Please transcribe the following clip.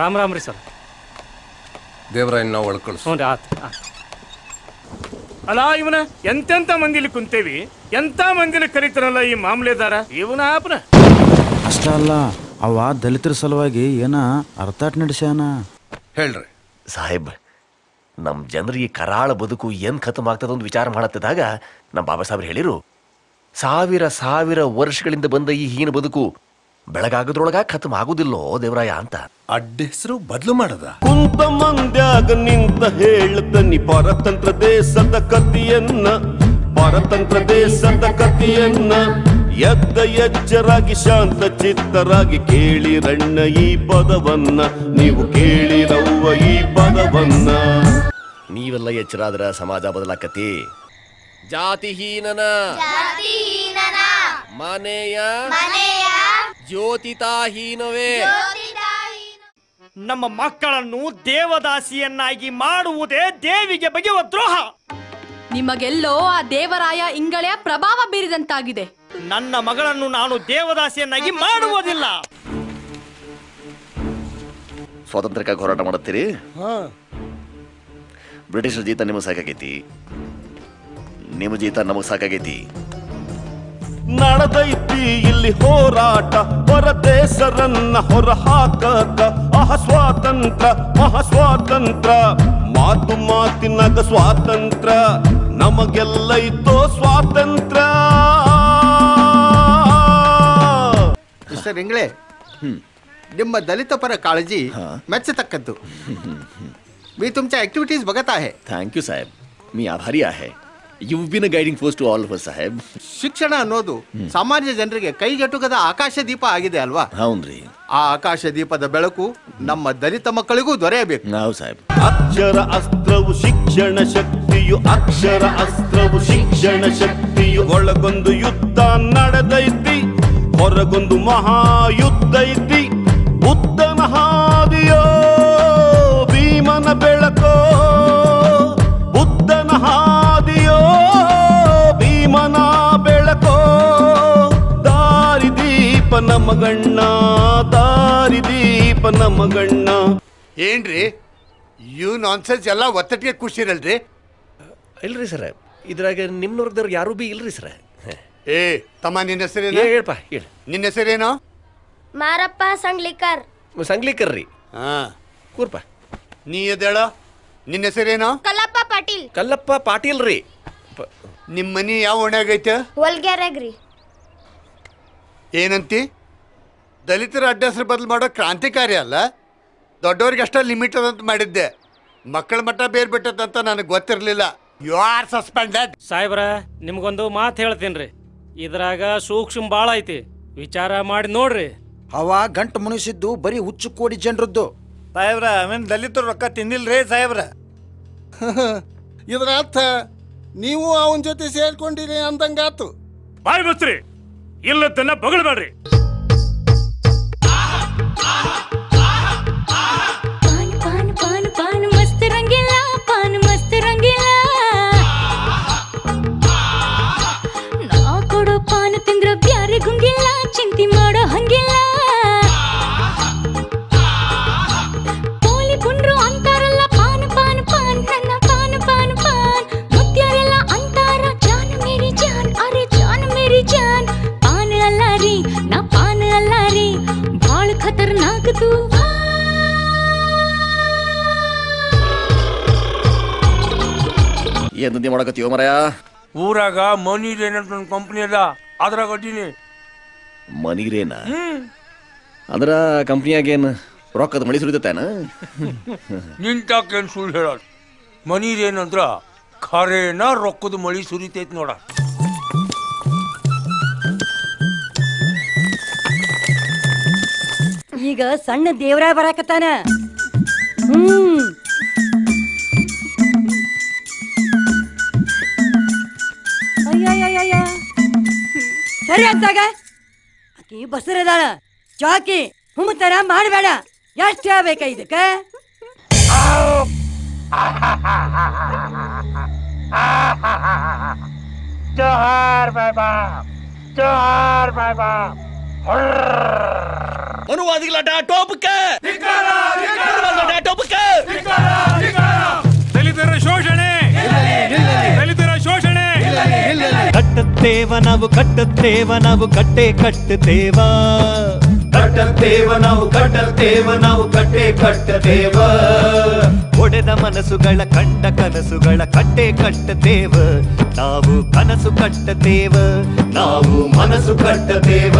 ರಾಮ್ ರಾಮ್ ರೀ ಸರ್. ದೇವರಾಯನ್ ನಾವು ಒಳ್ಕಳಿಸ್. ಹ್ಞೂ ರೀ, ಆತು. ಅಲ್ಲ ಇವನ ಎಂತೆಂಥ ಮಂದಿಲಿ ಕುಂತೇವಿ, ಎಂಥ ಮಂದಿಲಿ ಕರೀತಾರಲ್ಲ ಈ ಮಾಮೂಲೆದಾರ ಇವನ ಆಪನ. ಅಷ್ಟ ಅಲ್ಲ, ಅವ ದಲಿತರ ಸಲುವಾಗಿ ಏನ ಅರ್ಥಾಟ್ ನಡೆಸ್ಯಾನ. ಹೇಳ್ರಿ ಸಾಹೇಬ್, ನಮ್ಮ ಜನರಿಗೆ ಕರಾಳ ಬದುಕು ಏನು ಖತಮ್ ಆಗ್ತದ ಒಂದು ವಿಚಾರ ಮಾಡತ್ತಿದಾಗ ನಮ್ಮ ಬಾಬಾ ಸಾಹೇಬ್ರು ಹೇಳಿರು, ಸಾವಿರ ಸಾವಿರ ವರ್ಷಗಳಿಂದ ಬಂದ ಈ ಹೀನ ಬದುಕು ಬೆಳಗಾಗದ್ರೊಳಗ ಖತಮ್ ಆಗುದಿಲ್ಲೋ ದೇವರಾಯ ಅಂತ. ಅಡ್ಡ ಹೆಸರು ಬದಲು ಮಾಡದ. ಕುಂತ ಮಂದ್ಯಾಗ ನಿಂತ ಹೇಳ್ತನಿ ಪರತಂತ್ರ ದೇಶದ ಕಥೆಯನ್ನ, ಪರತಂತ್ರ ದೇಶದ ಕಥೆಯನ್ನ. ಎದ್ದ ಎಚ್ಚರಾಗಿ ಶಾಂತ ಚಿತ್ತರಾಗಿ ಕೇಳಿರಣ್ಣ ಈ ಪದವನ್ನ, ನೀವು ಕೇಳಿರವ್ವ ಈ ಪದವನ್ನ. ನೀವೆಲ್ಲ ಎಚ್ಚರಾದ್ರ ಸಮಾಜ ಬದಲಾಕತಿ. ಜಾತಿಹೀನನ ಮನೆಯ ಜ್ಯೋತಿತಾಹೀನವೇ. ನಮ್ಮ ಮಕ್ಕಳನ್ನು ದೇವದಾಸಿಯನ್ನಾಗಿ ಮಾಡುವುದೇ ದೇವಿಗೆ ಬಗೆಯುವ ದ್ರೋಹ. ನಿಮಗೆಲ್ಲೋ ಆ ದೇವರಾಯ ಇಂಗಳೆಯ ಪ್ರಭಾವ ಬೀರಿದಂತಾಗಿದೆ. ನನ್ನ ಮಗಳನ್ನು ನಾನು ದೇವದಾಸಿಯನ್ನಾಗಿ ಮಾಡುವುದಿಲ್ಲ. ಸ್ವಾತಂತ್ರ್ಯಕ್ಕಾಗಿ ಹೋರಾಟ ಮಾಡುತ್ತೀರಿ. ಬ್ರಿಟಿಷರ ಜೀತ ನಿಮಗೆ ಸಾಕಾಗೈತಿ, ನಿಮ್ಮ ಜೀತ ನಮಗ್ ಸಾಕಾಗೈತಿ. ನಡೆದೈತಿ ಇಲ್ಲಿ ಹೋರಾಟ, ಹೊರದೇಶರನ್ನ ಹೊರ ಹಾಕಕ. ಸ್ವಾತಂತ್ರ್ಯ ಮಹಾಸ್ವಾತಂತ್ರ್ಯ, ಮಾತು ಮಾತಿನಾಗ ಸ್ವಾತಂತ್ರ್ಯ, ನಮಗೆಲ್ಲೈತೋ ಸ್ವಾತಂತ್ರ್ಯ. ಮಿಸ್ಟರ್ ಇಂಗ್ಳೆ, ನಿಮ್ಮ ದಲಿತ ಪರ ಕಾಳಜಿ ಮೆಚ್ಚತಕ್ಕದ್ದು. मी तुमच्या ऍक्टिव्हिटीज बघत आहे. ಥ್ಯಾಂಕ್ ಯು ಸಾಹೇಬ್, मी आभारी आहे. You been a guiding force to all of us ಸಾಹೇಬ್. ಶಿಕ್ಷಣ ಅನ್ನೋದು ಸಾಮಾನ್ಯ ಜನರಿಗೆ ಕೈಗೆಟುಕದ ಆಕಾಶ ದೀಪ ಆಗಿದೆ ಅಲ್ವಾ? ಹೌನ್ರಿ. ಆ ಆಕಾಶ ದೀಪದ ಬೆಳಕು ನಮ್ಮ ದಲಿತ ಮಕ್ಕಳಿಗೂ ದೊರೆಯಬೇಕು. ನಾವು ಸಾಹೇಬ್. ಅಕ್ಷರ ಅಸ್ತ್ರವು ಶಿಕ್ಷಣ ಶಕ್ತಿಯು, ಅಕ್ಷರ ಅಸ್ತ್ರವು ಶಿಕ್ಷಣ ಶಕ್ತಿಯು. ಒಳಗೊಂದು ಯುದ್ಧ ನಡೆದೈತಿ, ಹೊರಗೊಂದು ಮಹಾಯುದ್ಧ ಐತಿ. ಬುದ್ಧನ ಹಾದಿಯೋ ಭೀಮನ ಬೆಳಕೋ, ಬುದ್ಧನ ಹಾದಿಯೋ ಭೀಮನ ಬೆಳಕೋ. ದಾರಿದೀಪ ನಮಗಣ್ಣ, ದಾರಿದೀಪ ನಮಗಣ್ಣ. ಏನ್ರಿ ಇವ್ ನಾನ್ಸೆನ್ಸ್ ಎಲ್ಲ ಒತ್ತಟ್ಟಿಗೆ ಖುಷಿರಲ್ರಿ? ಇಲ್ರಿ ಸರ್, ಇದ್ರಾಗ ನಿಮ್ನವ್ರದವ್ರು ಯಾರು ಬಿ ಇಲ್ರಿ ಸರ್. ಏ ತಮ್ಮ, ನಿನ್ನ ಹೆಸರೇನು? ಹೇಳಪ್ಪ ಹೇಳಿ. ನಿನ್ನ ಹೆಸರೇನು? ಮಾರಪ್ಪ ಸಂಗ್ಲಿಕರ್. ಸಂಗ್ಲಿಕರ್ರಿ. ಹಾ ಕೂರ್ಪ. ನೀ ಎದ್ದೇಳ. ನಿನ್ನ ಹೆಸರೇನು? ಕಲ್ಲಪ್ಪ ಪಾಟೀಲ್. ಕಲ್ಲಪ್ಪ ಪಾಟೀಲ್ ರೀ. ನಿಮ್ಮ ಮನಿ ಯಾವ ಓಣ್ಯಾಗೈತೆ? ಹೊಲ್ಗ್ಯಾರಾಗ್ರಿ. ಏನಂತಿ? ದಲಿತರ ಅಡ್ಡ ಹೆಸರು ಬದಲು ಮಾಡೋ ಕ್ರಾಂತಿಕಾರಿ ಅಲ್ಲ, ದೊಡ್ಡವ್ರಿಗೆ ಅಷ್ಟ ಲಿಮಿಟ್ ಅದಂತ ಮಾಡಿದ್ದೆ. ಮಕ್ಕಳ ಮಟ್ಟ ಬೇರೆ ಬಿಟ್ಟದಂತ ನನಗೆ ಗೊತ್ತಿರಲಿಲ್ಲ. You are suspended. ಸಾಹೇಬ್ರ, ನಿಮ್ಗೊಂದು ಮಾತು ಹೇಳ್ತೀನಿ ರೀ, ಇದ್ರಾಗ ಸೂಕ್ಷ್ಮ ಭಾಳ ಐತಿ, ವಿಚಾರ ಮಾಡಿ ನೋಡ್ರಿ. ಅವ ಗಂಟು ಮುನಿಸಿದ್ದು ಬರೀ ಹುಚ್ಚು ಕೋಡಿ ಜನರದ್ದು. ಸಾಹೇಬ್ರ, ಅವೇನು ದಲಿತರು ರೊಕ್ಕ ತಿಂದಿಲ್ರಿ ಸಾಹೇಬ್ರ. ಇದರ ಅರ್ಥ ನೀವು ಅವನ ಜೊತೆ ಸೇರ್ಕೊಂಡಿರಿ ಅಂದಂಗಾತು. ಬಾಯ್ ಬಸ್ರಿ, ಇಲ್ಲದನ್ನ ಬಗಳ್ಬೇಡ್ರಿ. ಚಿಂತೆ ಮಾಡೋ ಹಂಗಿಲ್ಲ. ಪೋಲಿ ಪುಂಡ್ರು ಅಂತಾರಲ್ಲ ಪಾನ್ ಪಾನ್ ಪಾನ್, ನನ್ನ ಪಾನ್ ಪಾನ್ ಪಾನ್. ಮುತ್ಯಾರೆಲ್ಲ ಅಂತಾರ ಜಾನ್ ಮೇರಿ ಜಾನ್, ಅರೆ ಜಾನ್ ಮೇರಿ ಜಾನ್. ಪಾನ್ ಅಲ್ಲ ರೀ, ನಾ ಪಾನ್ ಅಲ್ಲ ರೀ, ಭಾಳ ಖತರ್ನಾಕ್ ತು. ಏನ್ ದಂಧೆ ಮಾಡಕತ್ತೀವೋ ಮರಯ? ಊರಾಗ ಮನಿರೇನ್ ಅಂತ ಒಂದು ಕಂಪ್ನಿ ಅದ, ಅದ್ರಾಗ ಅಡ್ಡಿನಿ. ಮನಿರೇನ? ಅದರ ಕಂಪ್ನಿಯಾಗೇನು ರೊಕ್ಕದ ಮಳಿ ಸುರಿತೇನ? ನಿಂತಾಕೇನು ಸುಳ್ಳು ಹೇಳ. ಮನಿರೇನಂದ್ರ ಖರೇನ ರೊಕ್ಕದ ಮಳಿ ಸುರಿತೈತಿ ನೋಡ. ಈಗ ಸಣ್ಣ ದೇವರಾಯ ಬರಾಕತ್ತಾನ. ಅಯ್ಯ ಸರಿ ಅಂತಾಗ ಆಕಿ ಬಸರದಾಳ, ಚಾಕಿ ಹುಮ್ಮತರ ಮಾಡಬೇಡ. ಎಷ್ಟು ಹೇಳ್ಬೇಕ ಇದಕ್ಕ? ಜೋಹಾರ್ ಬಾಬಾ, ಜೋಹಾರ್ ಬಾಬಾ. ಮನುವಾದಿಗಳಾಟ ಟೋಪಕ್ಕೆ ಟೋಪಕ್ಕೆ ದಲಿತರ ಶೋಷಣೆ ದಲಿತರ ಶೋಷಣೆ ಕಟ್ಟುತ್ತೇವ ನಾವು ಕಟ್ಟುತ್ತೇವ ನಾವು ಕಟ್ಟೆ ಕಟ್ಟುತ್ತೇವ ಕಟ್ಟುತ್ತೇವ ನಾವು ಕಟ್ಟುತ್ತೇವ ನಾವು ಕಟ್ಟೆ ಕಟ್ಟುತ್ತೇವ ಒಡೆದ ಮನಸ್ಸುಗಳ ಕಂಡ ಕನಸುಗಳ ಕಟ್ಟೆ ಕಟ್ಟುತ್ತೇವ ನಾವು ಕನಸು ಕಟ್ಟುತ್ತೇವ ನಾವು ಮನಸ್ಸು ಕಟ್ಟುತ್ತೇವ